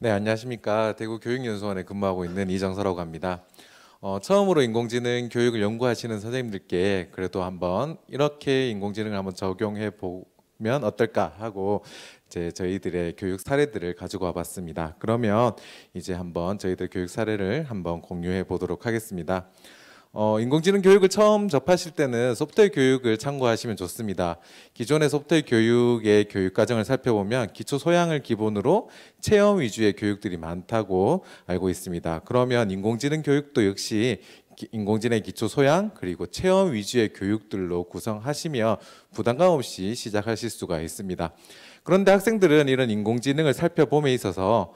네, 안녕하십니까. 대구교육연수원에 근무하고 있는 이정서라고 합니다. 처음으로 인공지능 교육을 연구하시는 선생님들께 그래도 한번 이렇게 인공지능을 한번 적용해 보면 어떨까 하고 이제 저희들의 교육 사례들을 가지고 와봤습니다. 그러면 이제 한번 저희들 교육 사례를 한번 공유해 보도록 하겠습니다. 인공지능 교육을 처음 접하실 때는 소프트웨어 교육을 참고하시면 좋습니다. 기존의 소프트웨어 교육의 교육 과정을 살펴보면 기초 소양을 기본으로 체험 위주의 교육들이 많다고 알고 있습니다. 그러면 인공지능 교육도 역시 인공지능의 기초 소양 그리고 체험 위주의 교육들로 구성하시며 부담감 없이 시작하실 수가 있습니다. 그런데 학생들은 이런 인공지능을 살펴봄에 있어서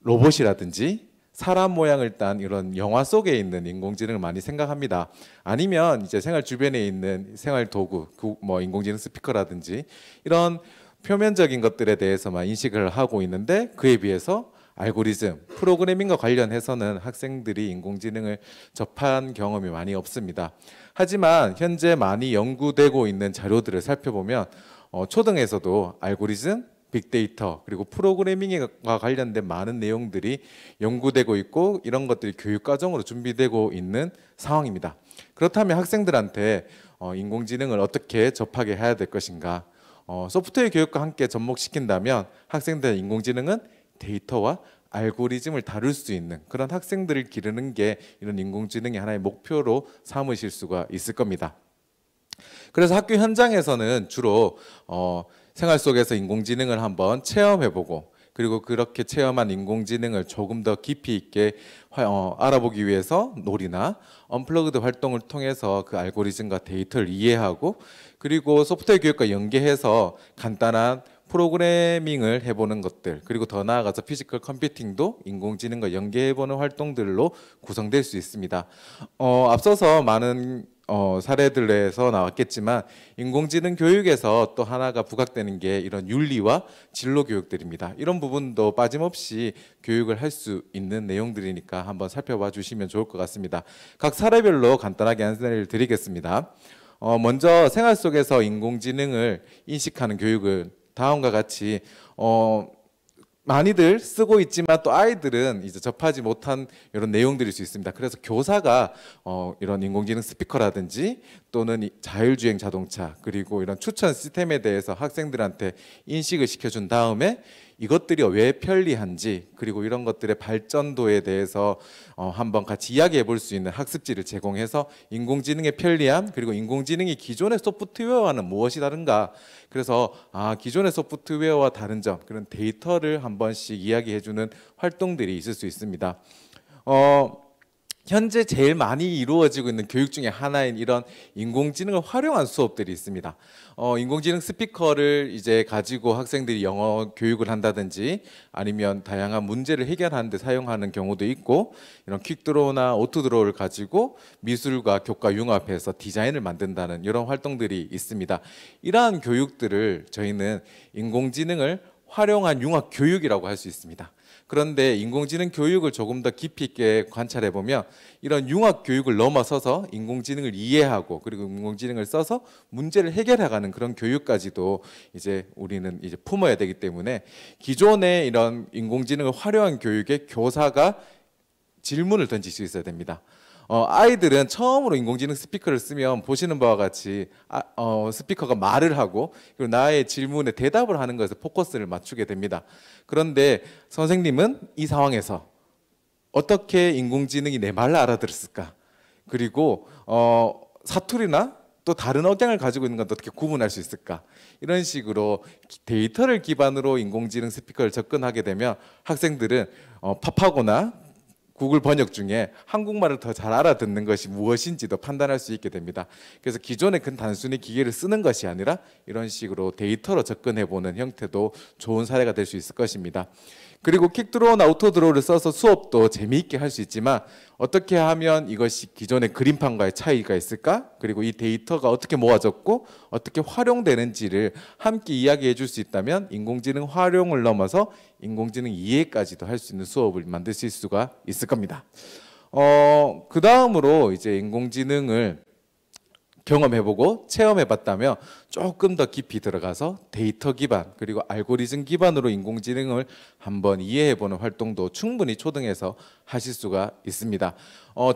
로봇이라든지 사람 모양을 딴 이런 영화 속에 있는 인공지능을 많이 생각합니다. 아니면 이제 생활 주변에 있는 생활 도구, 뭐 인공지능 스피커라든지 이런 표면적인 것들에 대해서만 인식을 하고 있는데 그에 비해서 알고리즘, 프로그래밍과 관련해서는 학생들이 인공지능을 접한 경험이 많이 없습니다. 하지만 현재 많이 연구되고 있는 자료들을 살펴보면 초등에서도 알고리즘, 빅데이터 그리고 프로그래밍과 관련된 많은 내용들이 연구되고 있고 이런 것들이 교육과정으로 준비되고 있는 상황입니다. 그렇다면 학생들한테 인공지능을 어떻게 접하게 해야 될 것인가? 소프트웨어 교육과 함께 접목시킨다면 학생들의 인공지능은 데이터와 알고리즘을 다룰 수 있는 그런 학생들을 기르는 게 이런 인공지능의 하나의 목표로 삼으실 수가 있을 겁니다. 그래서 학교 현장에서는 주로 생활 속에서 인공지능을 한번 체험해보고 그리고 그렇게 체험한 인공지능을 조금 더 깊이 있게 알아보기 위해서 놀이나 언플러그드 활동을 통해서 그 알고리즘과 데이터를 이해하고 그리고 소프트웨어 교육과 연계해서 간단한 프로그래밍을 해보는 것들 그리고 더 나아가서 피지컬 컴퓨팅도 인공지능과 연계해보는 활동들로 구성될 수 있습니다. 앞서서 많은 사례들에서 나왔겠지만 인공지능 교육에서 또 하나가 부각되는 게 이런 윤리와 진로 교육들입니다. 이런 부분도 빠짐없이 교육을 할 수 있는 내용들이니까 한번 살펴봐 주시면 좋을 것 같습니다. 각 사례별로 간단하게 안내를 드리겠습니다. 먼저 생활 속에서 인공지능을 인식하는 교육은 다음과 같이 많이들 쓰고 있지만 또 아이들은 이제 접하지 못한 이런 내용들일 수 있습니다. 그래서 교사가 이런 인공지능 스피커라든지 또는 자율주행 자동차 그리고 이런 추천 시스템에 대해서 학생들한테 인식을 시켜준 다음에 이것들이 왜 편리한지 그리고 이런 것들의 발전도에 대해서 한번 같이 이야기해 볼 수 있는 학습지를 제공해서 인공지능의 편리함 그리고 인공지능이 기존의 소프트웨어와는 무엇이 다른가 그래서 기존의 소프트웨어와 다른 점 그런 데이터를 한 번씩 이야기해 주는 활동들이 있을 수 있습니다. 현재 제일 많이 이루어지고 있는 교육 중에 하나인 이런 인공지능을 활용한 수업들이 있습니다. 인공지능 스피커를 이제 가지고 학생들이 영어 교육을 한다든지 아니면 다양한 문제를 해결하는 데 사용하는 경우도 있고 이런 퀵드로우나 오토드로우를 가지고 미술과 교과 융합해서 디자인을 만든다는 이런 활동들이 있습니다. 이러한 교육들을 저희는 인공지능을 활용한 융합 교육이라고 할 수 있습니다. 그런데 인공지능 교육을 조금 더 깊이 있게 관찰해 보면 이런 융합 교육을 넘어서서 인공지능을 이해하고 그리고 인공지능을 써서 문제를 해결해가는 그런 교육까지도 이제 우리는 이제 품어야 되기 때문에 기존의 이런 인공지능을 활용한 교육에 교사가 질문을 던질 수 있어야 됩니다. 아이들은 처음으로 인공지능 스피커를 쓰면 보시는 바와 같이 스피커가 말을 하고 그리고 나의 질문에 대답을 하는 것에 포커스를 맞추게 됩니다. 그런데 선생님은 이 상황에서 어떻게 인공지능이 내 말을 알아들었을까? 그리고 사투리나 또 다른 억양을 가지고 있는 건 어떻게 구분할 수 있을까? 이런 식으로 데이터를 기반으로 인공지능 스피커를 접근하게 되면 학생들은 팝하거나 구글 번역 중에 한국말을 더 잘 알아듣는 것이 무엇인지도 판단할 수 있게 됩니다. 그래서 기존에 그 단순히 기계를 쓰는 것이 아니라 이런 식으로 데이터로 접근해보는 형태도 좋은 사례가 될 수 있을 것입니다. 그리고 킥드로우나 오토드로우를 써서 수업도 재미있게 할 수 있지만 어떻게 하면 이것이 기존의 그림판과의 차이가 있을까? 그리고 이 데이터가 어떻게 모아졌고 어떻게 활용되는지를 함께 이야기해 줄 수 있다면 인공지능 활용을 넘어서 인공지능 이해까지도 할 수 있는 수업을 만드실 수가 있을 겁니다. 그 다음으로 이제 인공지능을 경험해보고 체험해봤다면 조금 더 깊이 들어가서 데이터 기반 그리고 알고리즘 기반으로 인공지능을 한번 이해해보는 활동도 충분히 초등에서 하실 수가 있습니다.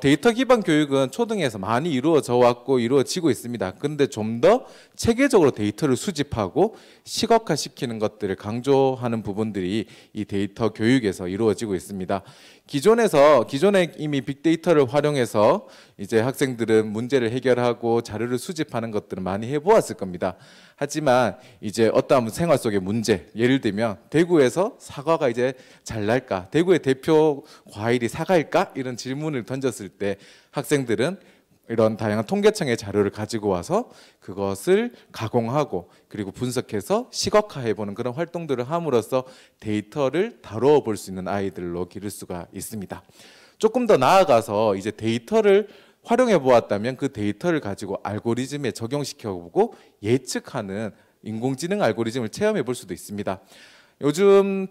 데이터 기반 교육은 초등에서 많이 이루어져 왔고 이루어지고 있습니다. 그런데 좀 더 체계적으로 데이터를 수집하고 시각화시키는 것들을 강조하는 부분들이 이 데이터 교육에서 이루어지고 있습니다. 기존에 이미 빅데이터를 활용해서 이제 학생들은 문제를 해결하고 자료를 수집하는 것들을 많이 해보았을 겁니다. 하지만 이제 어떠한 생활 속의 문제, 예를 들면 대구에서 사과가 이제 잘 날까? 대구의 대표 과일이 사과일까? 이런 질문을 던졌을 때 학생들은 이런 다양한 통계청의 자료를 가지고 와서 그것을 가공하고 그리고 분석해서 시각화해보는 그런 활동들을 함으로써 데이터를 다루어 볼 수 있는 아이들로 기를 수가 있습니다. 조금 더 나아가서 이제 데이터를 활용해 보았다면 그 데이터를 가지고 알고리즘에 적용시켜보고 예측하는 인공지능 알고리즘을 체험해 볼 수도 있습니다. 요즘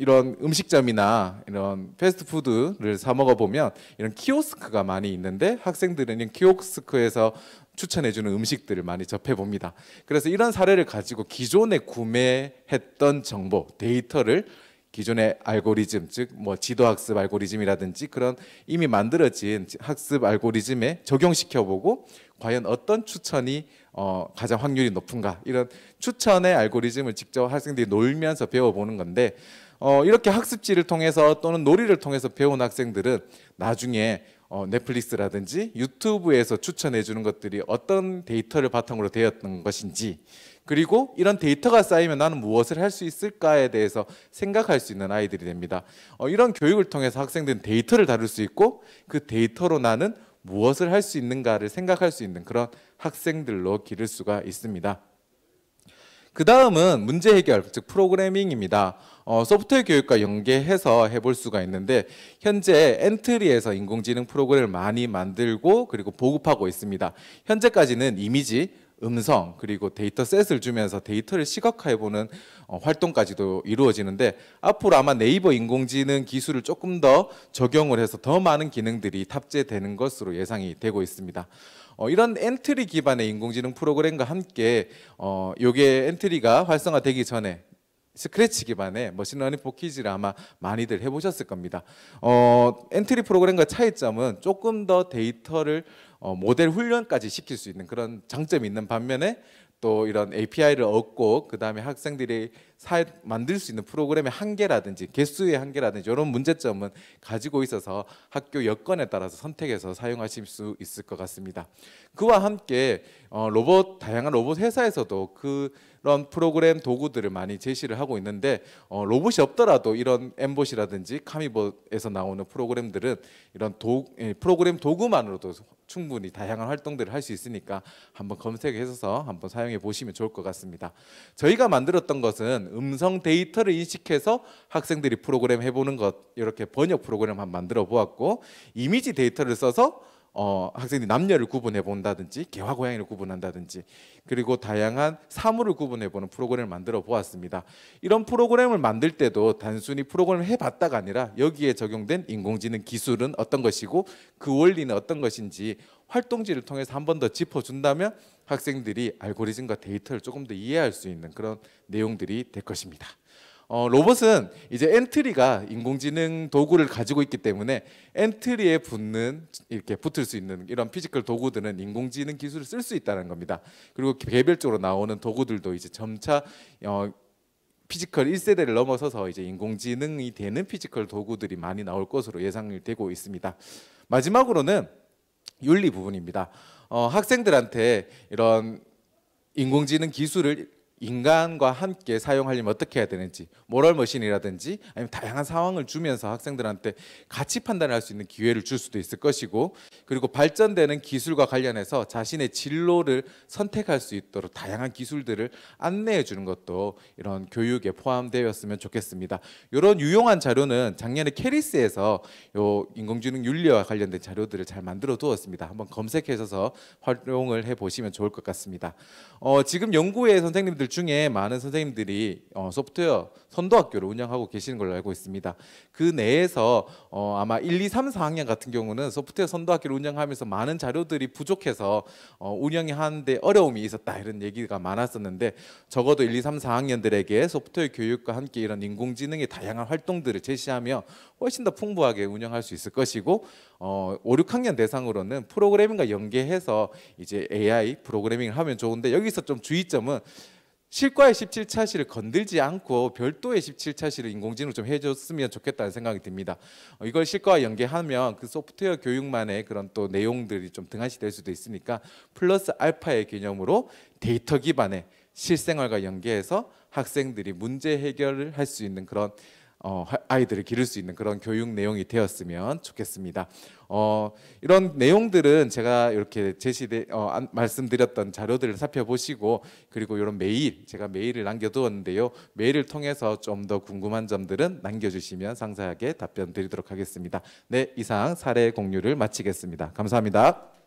이런 음식점이나 이런 패스트푸드를 사 먹어보면 이런 키오스크가 많이 있는데 학생들은 이 키오스크에서 추천해주는 음식들을 많이 접해봅니다. 그래서 이런 사례를 가지고 기존에 구매했던 정보, 데이터를 기존의 알고리즘, 즉 뭐 지도학습 알고리즘이라든지 그런 이미 만들어진 학습 알고리즘에 적용시켜보고 과연 어떤 추천이 가장 확률이 높은가, 이런 추천의 알고리즘을 직접 학생들이 놀면서 배워보는 건데, 이렇게 학습지를 통해서 또는 놀이를 통해서 배운 학생들은 나중에 넷플릭스라든지 유튜브에서 추천해 주는 것들이 어떤 데이터를 바탕으로 되었던 것인지, 그리고 이런 데이터가 쌓이면 나는 무엇을 할 수 있을까에 대해서 생각할 수 있는 아이들이 됩니다. 이런 교육을 통해서 학생들은 데이터를 다룰 수 있고 그 데이터로 나는 무엇을 할 수 있는가를 생각할 수 있는 그런 학생들로 기를 수가 있습니다. 그 다음은 문제 해결, 즉 프로그래밍입니다. 소프트웨어 교육과 연계해서 해볼 수가 있는데 현재 엔트리에서 인공지능 프로그램을 많이 만들고 그리고 보급하고 있습니다. 현재까지는 이미지, 음성 그리고 데이터셋을 주면서 데이터를 시각화해보는 활동까지도 이루어지는데 앞으로 아마 네이버 인공지능 기술을 조금 더 적용을 해서 더 많은 기능들이 탑재되는 것으로 예상이 되고 있습니다. 이런 엔트리 기반의 인공지능 프로그램과 함께 요게 엔트리가 활성화되기 전에 스크래치 기반의 머신러닝 포키즈를 아마 많이들 해보셨을 겁니다. 엔트리 프로그램과 차이점은 조금 더 데이터를 모델 훈련까지 시킬 수 있는 그런 장점이 있는 반면에 또 이런 API를 얻고 그 다음에 학생들이 만들 수 있는 프로그램의 한계라든지 개수의 한계라든지 이런 문제점은 가지고 있어서 학교 여건에 따라서 선택해서 사용하실 수 있을 것 같습니다. 그와 함께 다양한 로봇 회사에서도 그런 프로그램 도구들을 많이 제시를 하고 있는데 로봇이 없더라도 이런 엠봇이라든지 카미봇에서 나오는 프로그램들은 이런 프로그램 도구만으로도 충분히 다양한 활동들을 할 수 있으니까 한번 검색해서 한번 사용해 보시면 좋을 것 같습니다. 저희가 만들었던 것은 음성 데이터를 인식해서 학생들이 프로그램 해보는 것, 이렇게 번역 프로그램 한번 만들어 보았고, 이미지 데이터를 써서 학생들이 남녀를 구분해 본다든지 개화 고양이를 구분한다든지 그리고 다양한 사물을 구분해 보는 프로그램을 만들어 보았습니다. 이런 프로그램을 만들 때도 단순히 프로그램을 해봤다가 아니라 여기에 적용된 인공지능 기술은 어떤 것이고 그 원리는 어떤 것인지 활동지를 통해서 한 번 더 짚어준다면 학생들이 알고리즘과 데이터를 조금 더 이해할 수 있는 그런 내용들이 될 것입니다. 로봇은 이제 엔트리가 인공지능 도구를 가지고 있기 때문에 엔트리에 이렇게 붙을 수 있는 이런 피지컬 도구들은 인공지능 기술을 쓸 수 있다는 겁니다. 그리고 개별적으로 나오는 도구들도 이제 점차 피지컬 1세대를 넘어서서 이제 인공지능이 되는 피지컬 도구들이 많이 나올 것으로 예상이 되고 있습니다. 마지막으로는 윤리 부분입니다. 학생들한테 이런 인공지능 기술을 인간과 함께 사용하려면 어떻게 해야 되는지, 모럴머신이라든지 아니면 다양한 상황을 주면서 학생들한테 가치 판단을 할 수 있는 기회를 줄 수도 있을 것이고, 그리고 발전되는 기술과 관련해서 자신의 진로를 선택할 수 있도록 다양한 기술들을 안내해 주는 것도 이런 교육에 포함되었으면 좋겠습니다. 이런 유용한 자료는 작년에 캐리스에서 요 인공지능 윤리와 관련된 자료들을 잘 만들어 두었습니다. 한번 검색하셔서 활용을 해 보시면 좋을 것 같습니다. 지금 연구회 선생님들 선생님들 중에 많은 선생님들이 소프트웨어 선도학교를 운영하고 계시는 걸로 알고 있습니다. 그 내에서 아마 1, 2, 3, 4학년 같은 경우는 소프트웨어 선도학교를 운영하면서 많은 자료들이 부족해서 운영이 하는데 어려움이 있었다 이런 얘기가 많았었는데, 적어도 1, 2, 3, 4학년들에게 소프트웨어 교육과 함께 이런 인공지능의 다양한 활동들을 제시하며 훨씬 더 풍부하게 운영할 수 있을 것이고, 5, 6학년 대상으로는 프로그래밍과 연계해서 이제 AI 프로그래밍을 하면 좋은데, 여기서 좀 주의점은 실과의 17차시를 건들지 않고 별도의 17차시를 인공지능으로 좀 해줬으면 좋겠다는 생각이 듭니다. 이걸 실과와 연계하면 그 소프트웨어 교육만의 그런 또 내용들이 좀 등한시될 수도 있으니까 플러스 알파의 개념으로 데이터 기반의 실생활과 연계해서 학생들이 문제 해결을 할 수 있는 그런 아이들을 기를 수 있는 그런 교육 내용이 되었으면 좋겠습니다. 이런 내용들은 제가 이렇게 말씀드렸던 자료들을 살펴보시고, 그리고 이런 제가 메일을 남겨두었는데요. 메일을 통해서 좀 더 궁금한 점들은 남겨주시면 상세하게 답변 드리도록 하겠습니다. 네, 이상 사례 공유를 마치겠습니다. 감사합니다.